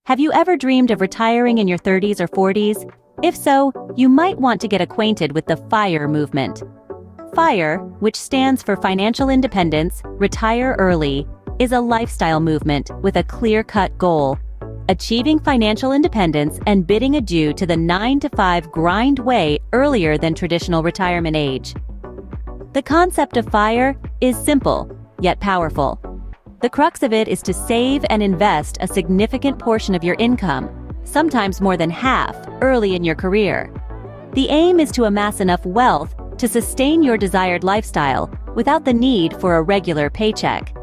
Have you ever dreamed of retiring in your 30s or 40s? If so, you might want to get acquainted with the f.i.r.e. movement. f.i.r.e., which stands for Financial Independence, Retire Early, is a lifestyle movement with a clear-cut goal: achieving financial independence and bidding adieu to the 9-to-5 grind way earlier than traditional retirement age. The concept of f.i.r.e. is simple, yet powerful. The crux of it is to save and invest a significant portion of your income, sometimes more than half, early in your career. The aim is to amass enough wealth to sustain your desired lifestyle without the need for a regular paycheck.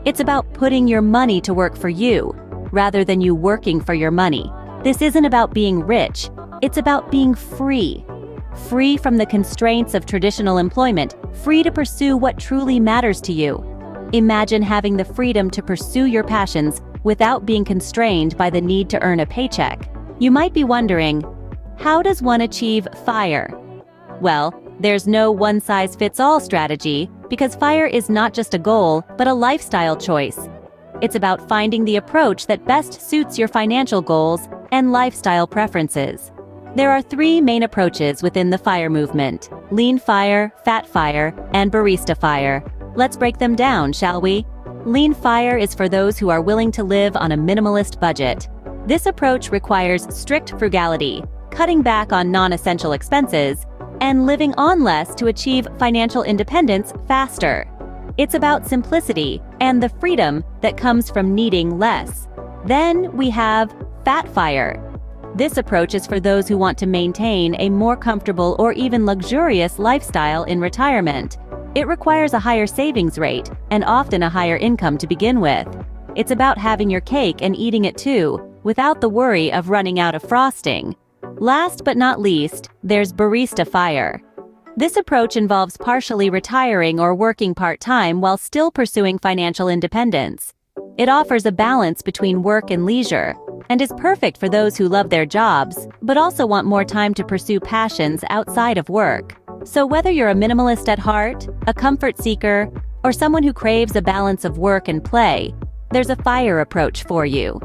It's about putting your money to work for you, rather than you working for your money. This isn't about being rich, it's about being free. Free from the constraints of traditional employment, free to pursue what truly matters to you. Imagine having the freedom to pursue your passions without being constrained by the need to earn a paycheck. You might be wondering, how does one achieve f.i.r.e.? Well, there's no one-size-fits-all strategy, because f.i.r.e. is not just a goal, but a lifestyle choice. It's about finding the approach that best suits your financial goals and lifestyle preferences. There are 3 main approaches within the f.i.r.e. movement: lean f.i.r.e., fat f.i.r.e., and barista f.i.r.e. Let's break them down, shall we? Lean f.i.r.e. is for those who are willing to live on a minimalist budget. This approach requires strict frugality, cutting back on non-essential expenses, and living on less to achieve financial independence faster. It's about simplicity and the freedom that comes from needing less. Then we have fat f.i.r.e. This approach is for those who want to maintain a more comfortable or even luxurious lifestyle in retirement. It requires a higher savings rate and often a higher income to begin with. It's about having your cake and eating it too, without the worry of running out of frosting. Last but not least, there's barista f.i.r.e. This approach involves partially retiring or working part-time while still pursuing financial independence. It offers a balance between work and leisure, and is perfect for those who love their jobs, but also want more time to pursue passions outside of work. So whether you're a minimalist at heart, a comfort seeker, or someone who craves a balance of work and play, there's a f.i.r.e. approach for you.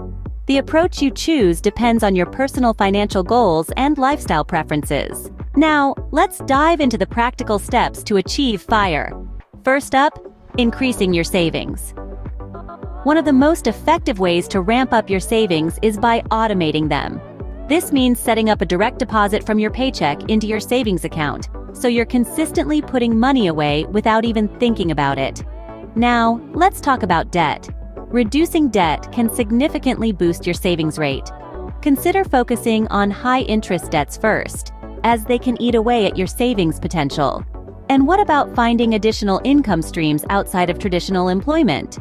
The approach you choose depends on your personal financial goals and lifestyle preferences. Now, let's dive into the practical steps to achieve f.i.r.e. First up, increasing your savings. One of the most effective ways to ramp up your savings is by automating them. This means setting up a direct deposit from your paycheck into your savings account, so you're consistently putting money away without even thinking about it. Now, let's talk about debt. Reducing debt can significantly boost your savings rate. Consider focusing on high-interest debts first, as they can eat away at your savings potential. And what about finding additional income streams outside of traditional employment?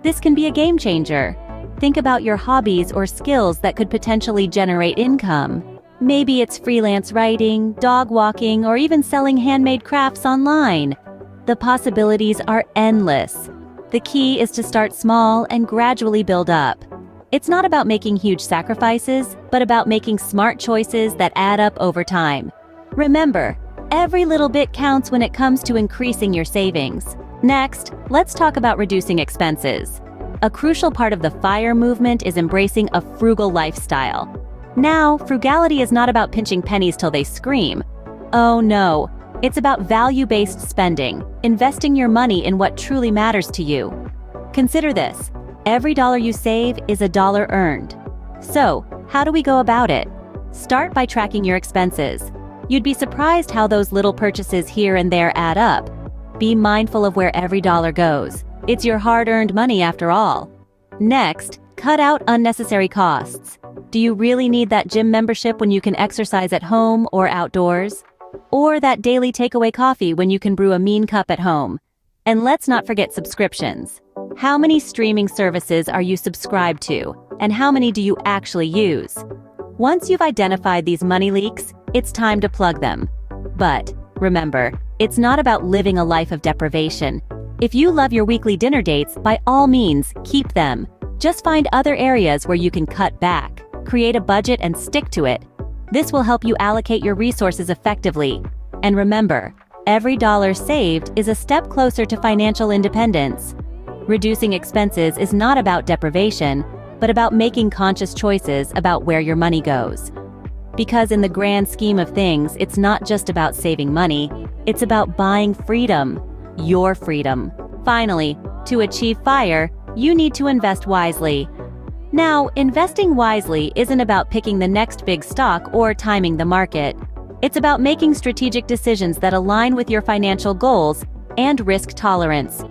This can be a game changer. Think about your hobbies or skills that could potentially generate income. Maybe it's freelance writing, dog walking, or even selling handmade crafts online. The possibilities are endless. The key is to start small and gradually build up. It's not about making huge sacrifices, but about making smart choices that add up over time. Remember, every little bit counts when it comes to increasing your savings. Next, let's talk about reducing expenses. A crucial part of the f.i.r.e. movement is embracing a frugal lifestyle. Now, frugality is not about pinching pennies till they scream. Oh no, it's about value-based spending, investing your money in what truly matters to you. Consider this: every dollar you save is a dollar earned. So, how do we go about it? Start by tracking your expenses. You'd be surprised how those little purchases here and there add up. Be mindful of where every dollar goes. It's your hard-earned money after all. Next, cut out unnecessary costs. Do you really need that gym membership when you can exercise at home or outdoors? Or that daily takeaway coffee when you can brew a mean cup at home? And let's not forget subscriptions. How many streaming services are you subscribed to, and how many do you actually use? Once you've identified these money leaks, it's time to plug them. But remember, it's not about living a life of deprivation. If you love your weekly dinner dates, by all means, keep them. Just find other areas where you can cut back. Create a budget and stick to it. This will help you allocate your resources effectively. And remember, every dollar saved is a step closer to financial independence. Reducing expenses is not about deprivation, but about making conscious choices about where your money goes. Because in the grand scheme of things, it's not just about saving money, it's about buying freedom, your freedom. Finally, to achieve FIRE, you need to invest wisely. Now, investing wisely isn't about picking the next big stock or timing the market. It's about making strategic decisions that align with your financial goals and risk tolerance.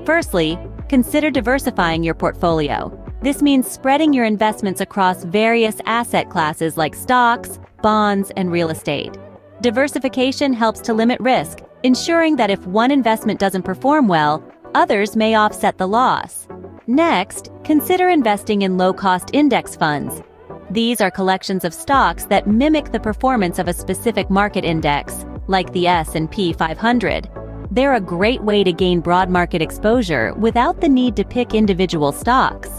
Firstly, consider diversifying your portfolio. This means spreading your investments across various asset classes like stocks, bonds, and real estate. Diversification helps to limit risk, ensuring that if one investment doesn't perform well, others may offset the loss. Next, consider investing in low-cost index funds. These are collections of stocks that mimic the performance of a specific market index, like the S&P 500. They're a great way to gain broad market exposure without the need to pick individual stocks.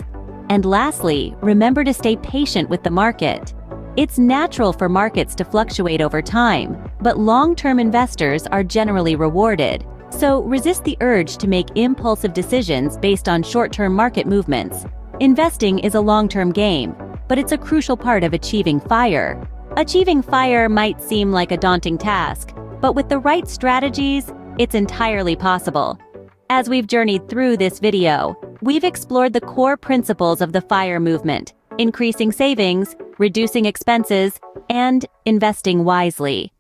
And lastly, remember to stay patient with the market. It's natural for markets to fluctuate over time, but long-term investors are generally rewarded. So resist the urge to make impulsive decisions based on short-term market movements. Investing is a long-term game, but it's a crucial part of achieving FIRE. Achieving FIRE might seem like a daunting task, but with the right strategies, it's entirely possible. As we've journeyed through this video, we've explored the core principles of the FIRE movement: increasing savings, reducing expenses, and investing wisely.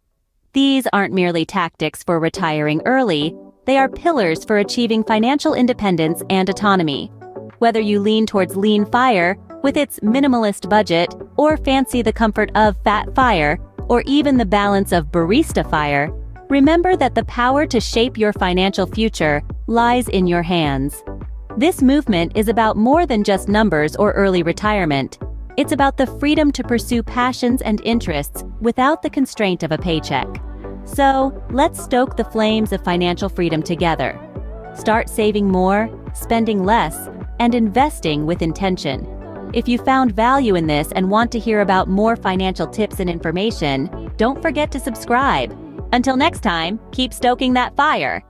These aren't merely tactics for retiring early, they are pillars for achieving financial independence and autonomy. Whether you lean towards lean FIRE with its minimalist budget, or fancy the comfort of fat FIRE, or even the balance of barista FIRE, remember that the power to shape your financial future lies in your hands. This movement is about more than just numbers or early retirement. It's about the freedom to pursue passions and interests without the constraint of a paycheck. So, let's stoke the flames of financial freedom together. Start saving more, spending less, and investing with intention. If you found value in this and want to hear about more financial tips and information, don't forget to subscribe. Until next time, keep stoking that fire.